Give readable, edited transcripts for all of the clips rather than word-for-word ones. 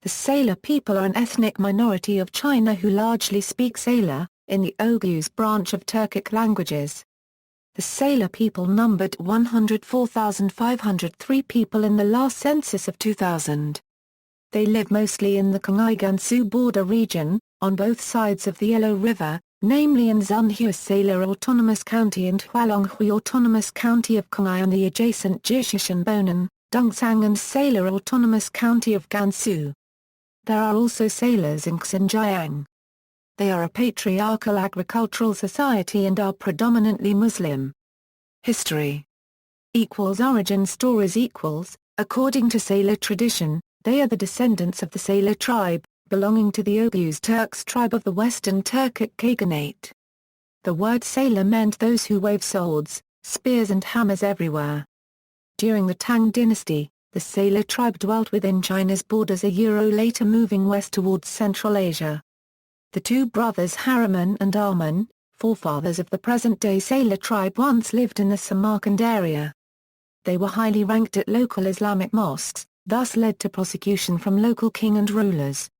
The Salar people are an ethnic minority of China who largely speak Salar, in the Oghuz branch of Turkic languages. The Salar people numbered 104,503 people in the last census of 2000. They live mostly in the Qinghai-Gansu border region, on both sides of the Yellow River, namely in Xunhua Salar Autonomous County and Hualong Autonomous County of Qinghai and the adjacent Jishishan Bonan, Dongxiang and Salar Autonomous County of Gansu. There are also Salars in Xinjiang. They are a patriarchal agricultural society and are predominantly Muslim. History Origin stories According to Salar tradition, they are the descendants of the Salar tribe, belonging to the Oghuz Turks tribe of the Western Turkic Khaganate. The word Salar meant those who wave swords, spears and hammers everywhere. During the Tang dynasty, the Salar tribe dwelt within China's borders later moving west towards Central Asia. The two brothers Harriman and Arman, forefathers of the present-day Salar tribe, once lived in the Samarkand area. They were highly ranked at local Islamic mosques, thus led to prosecution from local king and rulers.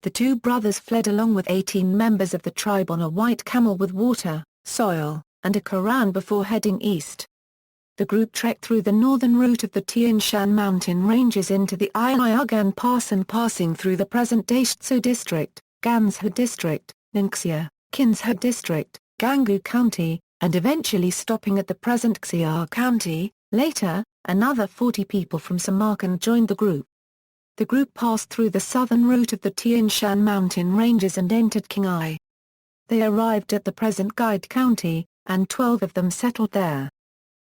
The two brothers fled along with 18 members of the tribe on a white camel with water, soil, and a Quran before heading east. The group trekked through the northern route of the Tian Shan mountain ranges into the Ayagan Pass and passing through the present-day Shizhou district, Gansu district, Ningxia, Qinzhou district, Gangu county, and eventually stopping at the present Xi'an county. Later, another 40 people from Samarkand joined the group. The group passed through the southern route of the Tian Shan mountain ranges and entered Qinghai. They arrived at the present Guide county, and 12 of them settled there.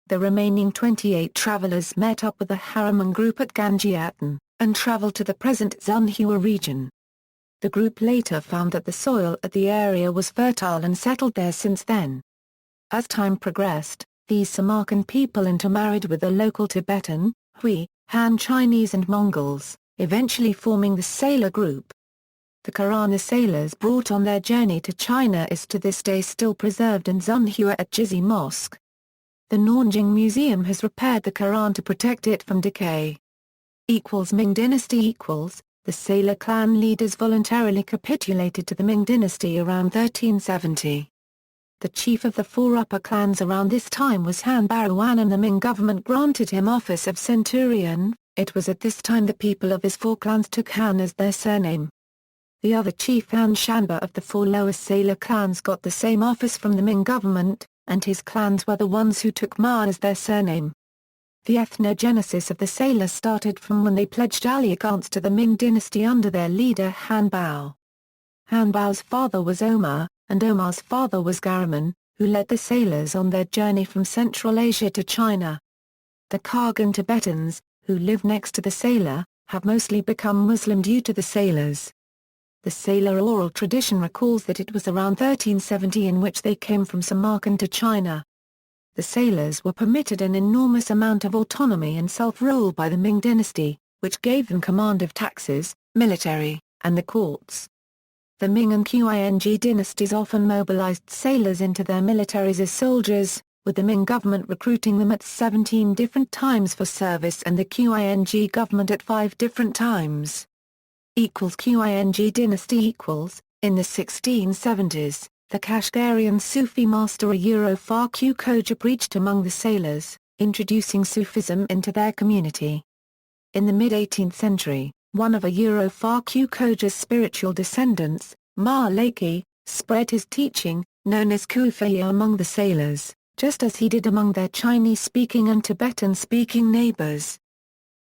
The remaining 28 travelers met up with the Harriman group at Ganjiatan, and traveled to the present Xunhua region. The group later found that the soil at the area was fertile and settled there since then. As time progressed, these Samarkand people intermarried with the local Tibetan, Hui, Han Chinese and Mongols, eventually forming the Salar group. The Quran the Salars brought on their journey to China is to this day still preserved in Xunhua at Jizi Mosque. The Nanjing Museum has repaired the Quran to protect it from decay. Ming dynasty The Salar clan leaders voluntarily capitulated to the Ming dynasty around 1370. The chief of the four upper clans around this time was Han Baruan, and the Ming government granted him office of centurion. It was at this time the people of his four clans took Han as their surname. The other chief, Han Shanba of the four lowest Salar clans, got the same office from the Ming government, and his clans were the ones who took Ma as their surname. The ethnogenesis of the Salars started from when they pledged allegiance to the Ming dynasty under their leader Han Bao. Han Bao's father was Omar, and Omar's father was Garaman, who led the Salars on their journey from Central Asia to China. The Khagan Tibetans, who live next to the Salar, have mostly become Muslim due to the Salars. The Salar oral tradition recalls that it was around 1370 in which they came from Samarkand to China. The Salars were permitted an enormous amount of autonomy and self-rule by the Ming dynasty, which gave them command of taxes, military, and the courts. The Ming and Qing dynasties often mobilized Salars into their militaries as soldiers, with the Ming government recruiting them at 17 different times for service and the Qing government at 5 different times. Qing dynasty In the 1670s, the Kashgarian Sufi master Farquh Khoja preached among the Salars, introducing Sufism into their community. In the mid-18th century, one of Farquh Khoja's spiritual descendants, Ma Laki, spread his teaching, known as Kufaya, among the Salars, just as he did among their Chinese-speaking and Tibetan-speaking neighbors.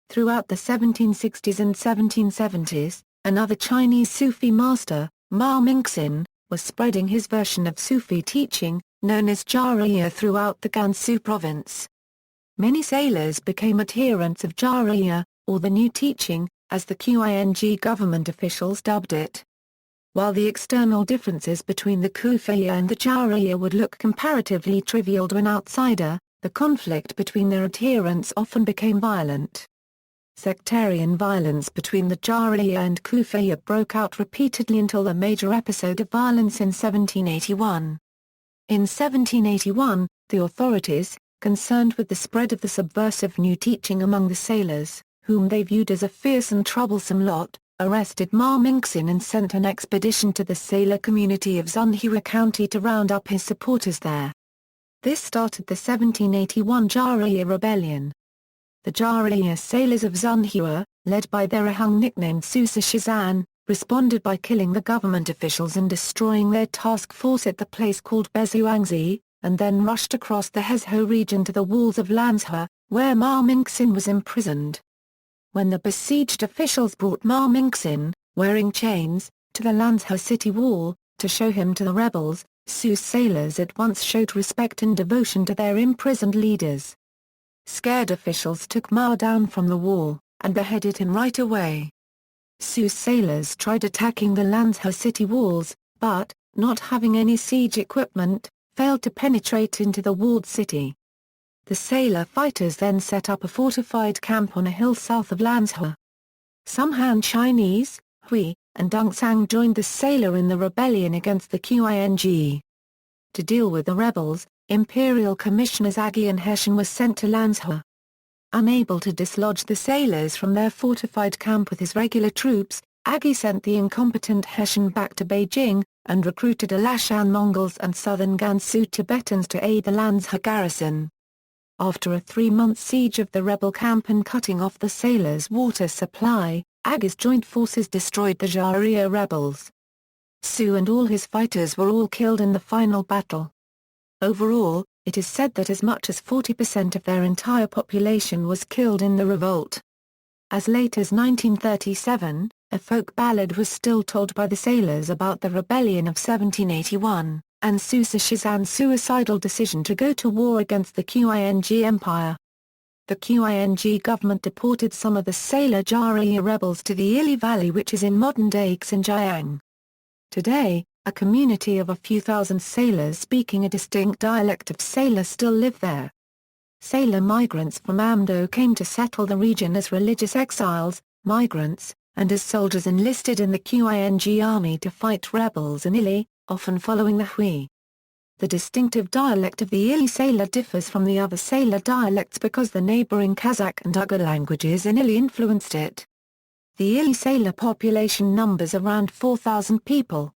Throughout the 1760s and 1770s, another Chinese Sufi master, Ma Mingxin, was spreading his version of Sufi teaching, known as Jariya, throughout the Gansu province. Many Salars became adherents of Jariya, or the new teaching, as the Qing government officials dubbed it. While the external differences between the Kufaya and the Jariya would look comparatively trivial to an outsider, the conflict between their adherents often became violent. Sectarian violence between the Jariya and Kufaya broke out repeatedly until a major episode of violence in 1781. In 1781, the authorities, concerned with the spread of the subversive new teaching among the Salars, whom they viewed as a fierce and troublesome lot, arrested Ma Mingxin and sent an expedition to the Salar community of Xunhua County to round up his supporters there. This started the 1781 Jariya Rebellion. The Jariya sailors of Xunhua, led by their ahung nicknamed Jishishan, responded by killing the government officials and destroying their task force at the place called Bezuangzi, and then rushed across the Hezhou region to the walls of Lanzhou, where Ma Mingxin was imprisoned. When the besieged officials brought Ma Mingxin, wearing chains, to the Lanzhou city wall, to show him to the rebels, Su's sailors at once showed respect and devotion to their imprisoned leaders. Scared officials took Ma down from the wall, and beheaded him right away. Su's sailors tried attacking the Lanzhou city walls, but, not having any siege equipment, failed to penetrate into the walled city. The sailor fighters then set up a fortified camp on a hill south of Lanzhou. Some Han Chinese, Hui, and Dongxiang joined the sailor in the rebellion against the Qing. To deal with the rebels, Imperial Commissioners Agui and Heshan were sent to Lanzhou. Unable to dislodge the sailors from their fortified camp with his regular troops, Agui sent the incompetent Heshan back to Beijing, and recruited Alashan Mongols and southern Gansu Tibetans to aid the Lanzhou garrison. After a 3-month siege of the rebel camp and cutting off the sailors' water supply, Agui's joint forces destroyed the Jariya rebels. Su and all his fighters were all killed in the final battle. Overall, it is said that as much as 40% of their entire population was killed in the revolt. As late as 1937, a folk ballad was still told by the sailors about the rebellion of 1781, and Jishishan's suicidal decision to go to war against the Qing Empire. The Qing government deported some of the sailor Jariya rebels to the Ili Valley, which is in modern-day Xinjiang. Today, a community of a few thousand sailors speaking a distinct dialect of Salar still live there. Sailor migrants from Amdo came to settle the region as religious exiles, migrants, and as soldiers enlisted in the Qing army to fight rebels in Ili, often following the Hui. The distinctive dialect of the Ili Salar differs from the other Salar dialects because the neighboring Kazakh and Ugar languages in Ili influenced it. The Ili Salar population numbers around 4,000 people.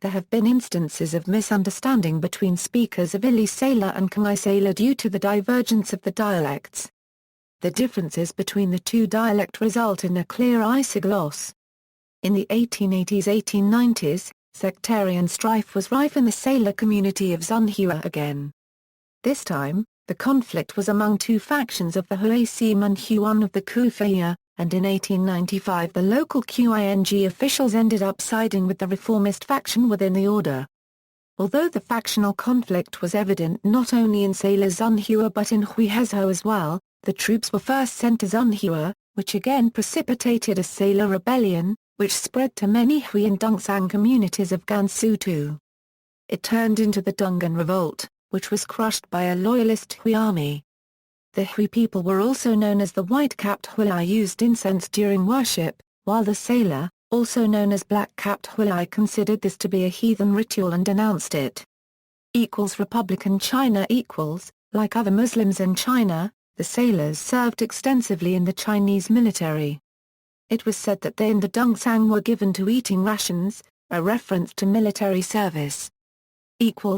There have been instances of misunderstanding between speakers of Ili Salar and Qinghai Salar due to the divergence of the dialects. The differences between the two dialects result in a clear isogloss. In the 1880s-1890s, sectarian strife was rife in the Salar community of Xunhua again. This time, the conflict was among two factions of the Huasim and Huan of the Kufaya, and in 1895 the local Qing officials ended up siding with the reformist faction within the order. Although the factional conflict was evident not only in Salar Xunhua but in Hui Hezhou as well, the troops were first sent to Xunhua, which again precipitated a Salar rebellion, which spread to many Hui and Dongxiang communities of Gansu too. It turned into the Dongan Revolt, which was crushed by a loyalist Hui army. The Hui people were also known as the white-capped Hualai, used incense during worship, while the Salar, also known as black-capped Hualai, considered this to be a heathen ritual and denounced it. Republican China like other Muslims in China, the sailors served extensively in the Chinese military. It was said that they and the Dongxiang were given to eating rations, a reference to military service.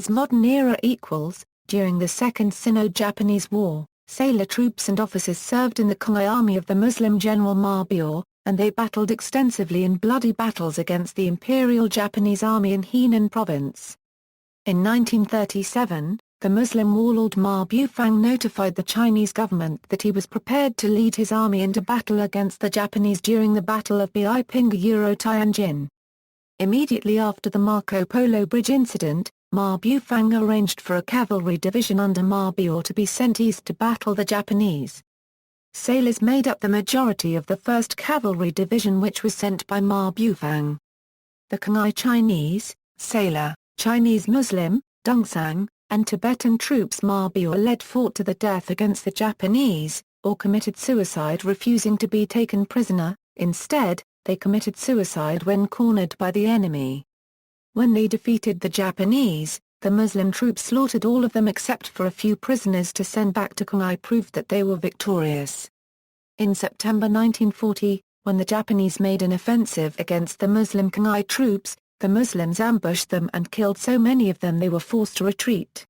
Modern era during the Second Sino-Japanese War, Salar troops and officers served in the Qinghai army of the Muslim general Ma Biao, and they battled extensively in bloody battles against the Imperial Japanese army in Henan province. In 1937, the Muslim warlord Ma Bufang notified the Chinese government that he was prepared to lead his army into battle against the Japanese during the Battle of Beiping-Tianjin. Immediately after the Marco Polo Bridge incident, Ma Bufang arranged for a cavalry division under Ma Biao to be sent east to battle the Japanese. Sailors made up the majority of the 1st Cavalry Division, which was sent by Ma Bufang. The Qinghai Chinese, Salar, Chinese Muslim, Dongxiang, and Tibetan troops Ma Biao led fought to the death against the Japanese, or committed suicide refusing to be taken prisoner. Instead, they committed suicide when cornered by the enemy. When they defeated the Japanese, the Muslim troops slaughtered all of them except for a few prisoners to send back to Qinghai, proved that they were victorious. In September 1940, When the Japanese made an offensive against the Muslim Qinghai troops, the Muslims ambushed them and killed so many of them they were forced to retreat.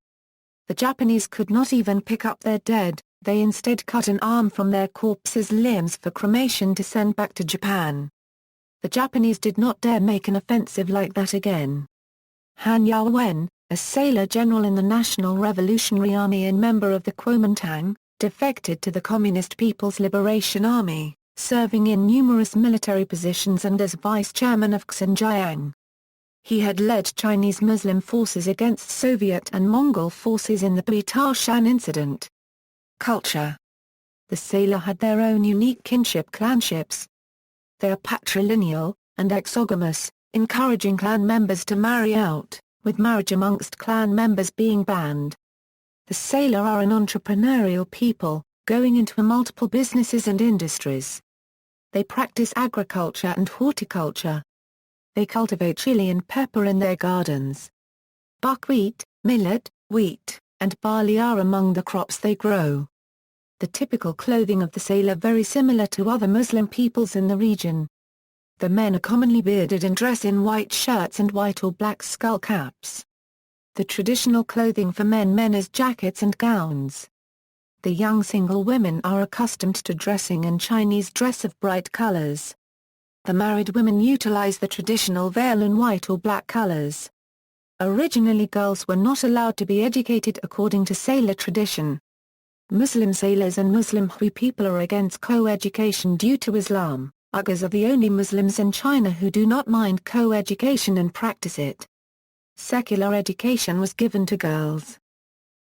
The Japanese could not even pick up their dead, they instead cut an arm from their corpses' limbs for cremation to send back to Japan. The Japanese did not dare make an offensive like that again. Han Yawen, a sailor general in the National Revolutionary Army and member of the Kuomintang, defected to the Communist People's Liberation Army, serving in numerous military positions and as vice-chairman of Xinjiang. He had led Chinese Muslim forces against Soviet and Mongol forces in the Beitar-Shan incident. Culture. The sailor had their own unique kinship clanships. They are patrilineal, and exogamous, encouraging clan members to marry out, with marriage amongst clan members being banned. The sailor are an entrepreneurial people, going into multiple businesses and industries. They practice agriculture and horticulture. They cultivate chili and pepper in their gardens. Buckwheat, millet, wheat, and barley are among the crops they grow. The typical clothing of the sailor very similar to other Muslim peoples in the region. The men are commonly bearded and dress in white shirts and white or black skull caps. The traditional clothing for men is jackets and gowns. The young single women are accustomed to dressing in Chinese dress of bright colors. The married women utilize the traditional veil in white or black colors. Originally girls were not allowed to be educated according to sailor tradition. Muslim sailors and Muslim Hui people are against co-education due to Islam. Uyghurs are the only Muslims in China who do not mind co-education and practice it. Secular education was given to girls.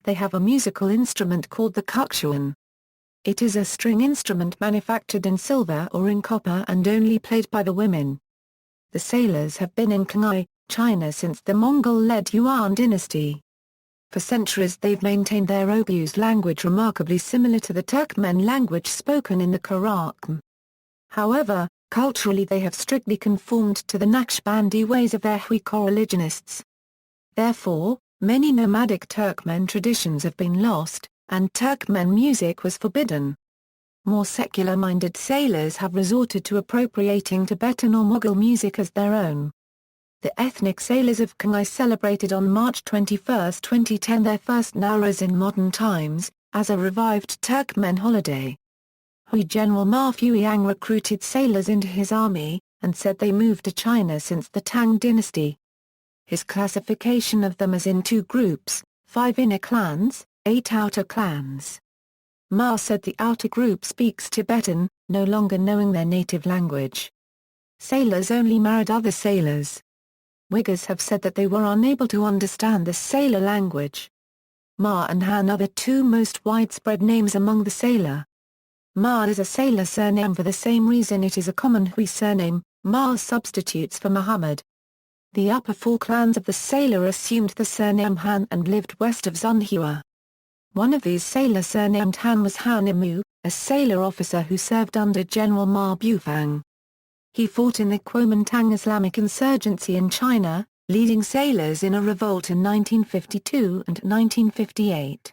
They have a musical instrument called the kukshuan. It is a string instrument manufactured in silver or in copper and only played by the women. The sailors have been in Qinghai, China since the Mongol-led Yuan dynasty. For centuries they've maintained their Oghuz language remarkably similar to the Turkmen language spoken in the Karakum. However, culturally they have strictly conformed to the Naqshbandi ways of their Hui coreligionists. Therefore, many nomadic Turkmen traditions have been lost, and Turkmen music was forbidden. More secular-minded sailors have resorted to appropriating Tibetan or Mughal music as their own. The ethnic sailors of Qinghai celebrated on March 21, 2010 their first Nowruz in modern times, as a revived Turkmen holiday. Hui General Ma Fujiang recruited sailors into his army, and said they moved to China since the Tang dynasty. His classification of them is in two groups, 5 inner clans, 8 outer clans. Ma said the outer group speaks Tibetan, no longer knowing their native language. Sailors only married other sailors. Uyghurs have said that they were unable to understand the sailor language. Ma and Han are the two most widespread names among the sailor. Ma is a sailor surname for the same reason it is a common Hui surname. Ma substitutes for Muhammad. The upper 4 clans of the sailor assumed the surname Han and lived west of Xunhua. One of these sailor surnamed Han was Han Imu, a sailor officer who served under General Ma Bufang. He fought in the Kuomintang Islamic insurgency in China, leading sailors in a revolt in 1952 and 1958.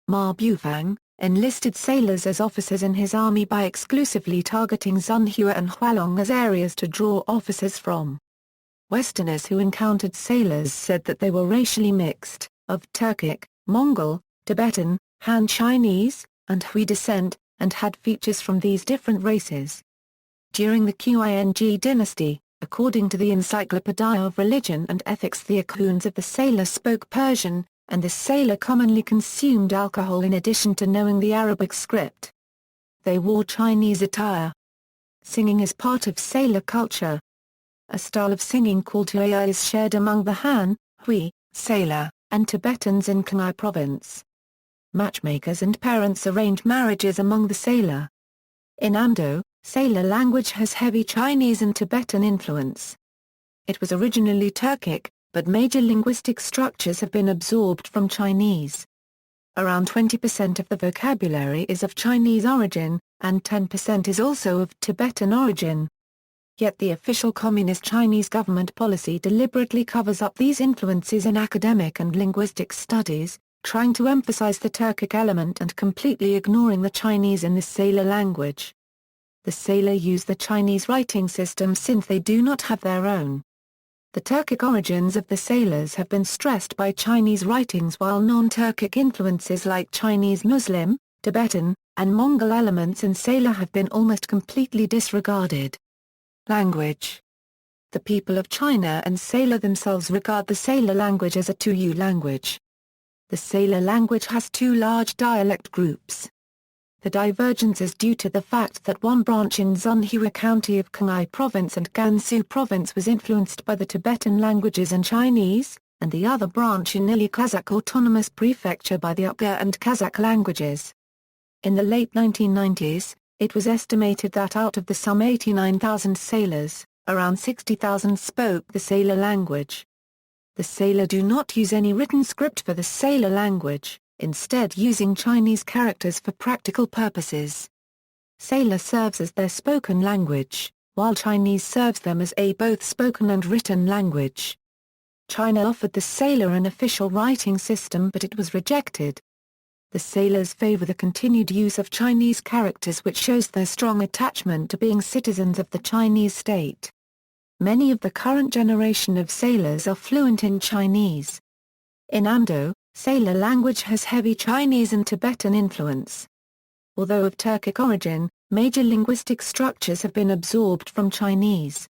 Ma Bufang enlisted sailors as officers in his army by exclusively targeting Xunhua and Hualong as areas to draw officers from. Westerners who encountered sailors said that they were racially mixed, of Turkic, Mongol, Tibetan, Han Chinese, and Hui descent, and had features from these different races. During the Qing dynasty, according to the Encyclopedia of Religion and Ethics, the Okhuns of the sailor spoke Persian, and the sailor commonly consumed alcohol in addition to knowing the Arabic script. They wore Chinese attire. Singing is part of sailor culture. A style of singing called Huaya is shared among the Han, Hui, sailor, and Tibetans in Qinghai province. Matchmakers and parents arrange marriages among the sailor. In Amdo, sailor language has heavy Chinese and Tibetan influence. It was originally Turkic, but major linguistic structures have been absorbed from Chinese. Around 20% of the vocabulary is of Chinese origin, and 10% is also of Tibetan origin. Yet the official Communist Chinese government policy deliberately covers up these influences in academic and linguistic studies, trying to emphasize the Turkic element and completely ignoring the Chinese in the sailor language. The Salar use the Chinese writing system since they do not have their own. The Turkic origins of the Salars have been stressed by Chinese writings while non-Turkic influences like Chinese Muslim, Tibetan, and Mongol elements in Salar have been almost completely disregarded. Language. The people of China and Salar themselves regard the Salar language as a Tuyu language. The Salar language has two large dialect groups. The divergence is due to the fact that one branch in Xunhua County of Qinghai Province and Gansu Province was influenced by the Tibetan languages and Chinese, and the other branch in Ili Kazakh Autonomous Prefecture by the Uyghur and Kazakh languages. In the late 1990s, it was estimated that out of the some 89,000 Salars, around 60,000 spoke the Salar language. The Salar do not use any written script for the Salar language, instead using Chinese characters for practical purposes. Salar serves as their spoken language, while Chinese serves them as a both spoken and written language. China offered the Salar an official writing system but it was rejected. The Salars favor the continued use of Chinese characters which shows their strong attachment to being citizens of the Chinese state. Many of the current generation of Salars are fluent in Chinese. In Amdo, Salar language has heavy Chinese and Tibetan influence. Although of Turkic origin, major linguistic structures have been absorbed from Chinese.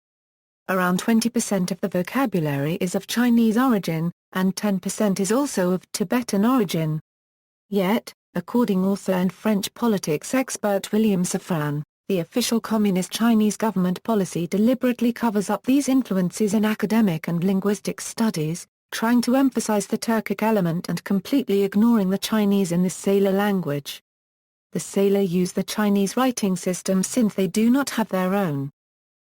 Around 20% of the vocabulary is of Chinese origin, and 10% is also of Tibetan origin. Yet, according author and French politics expert William Safran, the official Communist Chinese government policy deliberately covers up these influences in academic and linguistic studies, trying to emphasize the Turkic element and completely ignoring the Chinese in the Salar language. The Salar use the Chinese writing system since they do not have their own.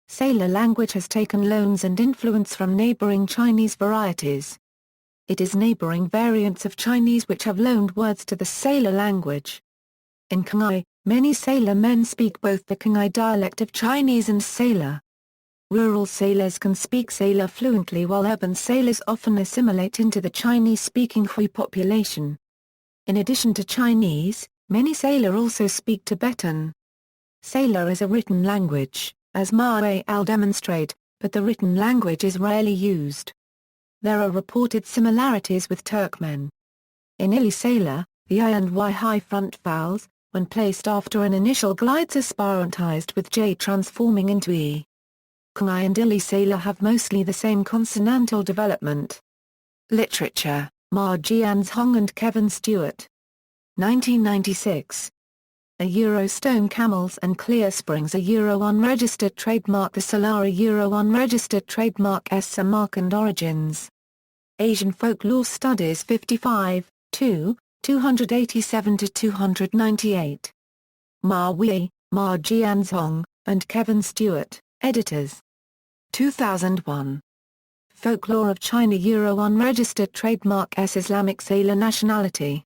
Salar language has taken loans and influence from neighboring Chinese varieties. It is neighboring variants of Chinese which have loaned words to the Salar language. In Qinghai, many Salar men speak both the Qinghai dialect of Chinese and Salar. Rural Salars can speak Salar fluently while urban Salars often assimilate into the Chinese-speaking Hui population. In addition to Chinese, many Salar also speak Tibetan. Salar is a written language, as Ma al demonstrate, but the written language is rarely used. There are reported similarities with Turkmen. In Ili Salar, the I and Y high front vowels, when placed after an initial glides are sparentized with J transforming into E. Qinghai and Ili Salar have mostly the same consonantal development. Literature, Ma Jianzhong and Kevin Stewart. 1996. A stone camels and clear springs a unregistered trademark. The Salar unregistered trademark. S. Mark and origins. Asian Folklore Studies 55, 287-298. Ma Wei, Ma Jianzhong, and Kevin Stewart, editors. 2001. Folklore of China unregistered trademark. S. Islamic Salar nationality.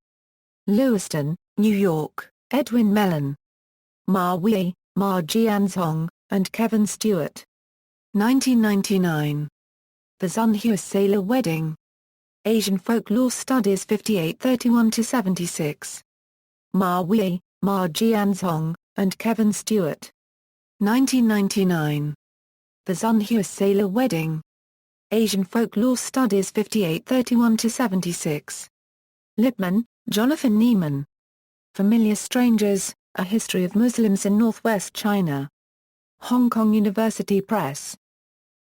Lewiston, New York. Edwin Mellon. Ma Wei, Ma Jianzhong, and Kevin Stewart. 1999. The Xunhua Salar Wedding. Asian Folklore Studies 5831-76. Ma Wei, Ma Jianzhong, and Kevin Stewart. 1999. The Xunhua Salar Wedding. Asian Folklore Studies 5831-76. Lipman, Jonathan Neiman. Familiar Strangers, A History of Muslims in Northwest China. Hong Kong University Press.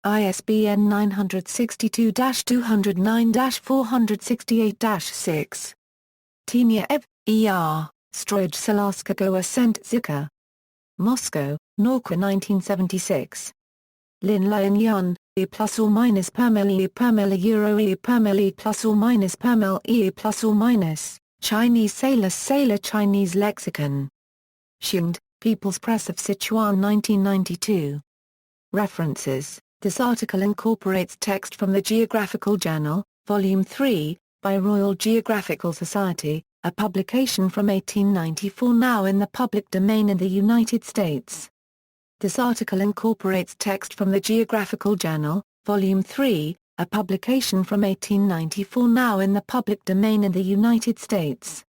ISBN 962-209-468-6. Tenia Ev, E.R., Stroj Salarska Goa Sent Zika. Moscow, Norka 1976. Lin Lian Yun, E plus or minus permel E permel Euro E permel E plus or minus permel E plus or minus. Chinese Salar Chinese Lexicon. Xingd, People's Press of Sichuan 1992. References. This article incorporates text from the Geographical Journal, Volume 3, by Royal Geographical Society, a publication from 1894 now in the public domain in the United States. This article incorporates text from the Geographical Journal, Volume 3, a publication from 1894 now in the public domain in the United States.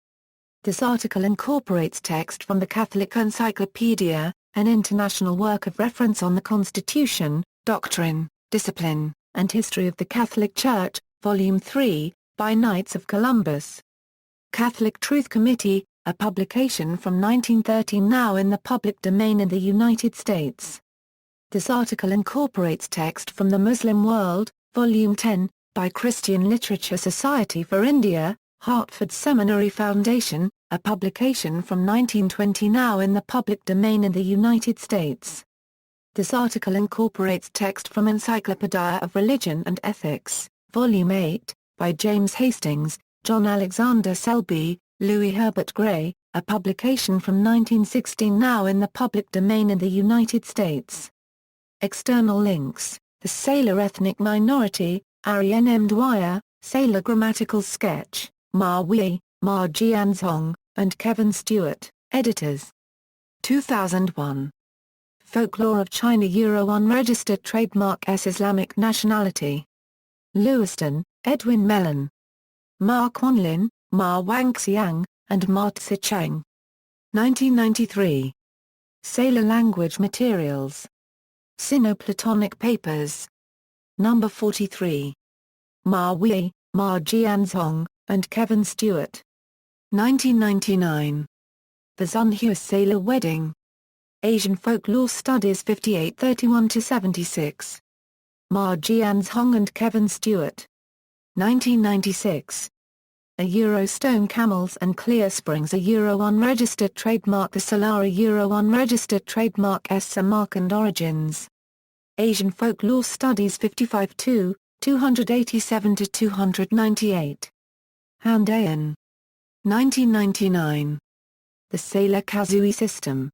This article incorporates text from the Catholic Encyclopedia, An international work of reference on the Constitution, Doctrine, Discipline, and History of the Catholic Church, Volume 3, by Knights of Columbus. Catholic Truth Committee, a publication from 1913 now in the public domain in the United States. This article incorporates text from the Muslim World, Volume 10, by Christian Literature Society for India, Hartford Seminary Foundation, a publication from 1920 now in the public domain in the United States. This article incorporates text from Encyclopedia of Religion and Ethics, Volume 8, by James Hastings, John Alexander Selby, Louis Herbert Gray, a publication from 1916 now in the public domain in the United States. External links: The Salar Ethnic Minority, Ariane M. Dwyer, Salar Grammatical Sketch, Ma Wei, Ma Jianzhong, and Kevin Stewart, editors. 2001. Folklore of China Unregistered Trademark S. Islamic Nationality. Lewiston, Edwin Mellon. Ma Quanlin, Ma Wangxiang, and Ma Tsichang. 1993. Salar Language Materials. Sino-Platonic Papers. Number 43. Ma Wei, Ma Jianzhong, and Kevin Stewart. 1999. The Xunhua Salar Wedding. Asian Folklore Studies 5831-76. Ma Jianzhong and Kevin Stewart. 1996. Stone Camels and Clear Springs Unregistered Trademark. The Salar Unregistered Trademark S. Samarkand Origins. Asian Folklore Studies 55-2, 287-298. Handayan. 1999. The Salar Kazui System.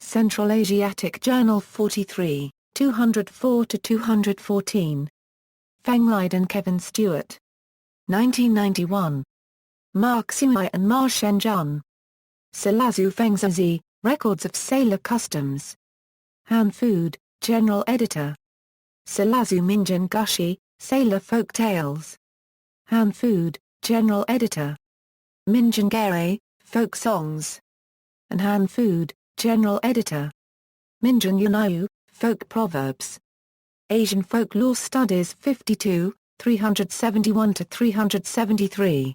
Central Asiatic Journal 43, 204-214. Fenglide and Kevin Stewart. 1991. Ma Xinhua and Ma Shenzhen. Salazu Fengzazi, Records of Salar Customs. Han Food, General Editor. Salazu Minjan Gushi, Salar Folk Tales. Han Food, General Editor. Minjan Gere, Folk Songs. And Han Food, General Editor. Minjan Yunаю, Folk Proverbs. Asian Folklore Studies 52, 371-373.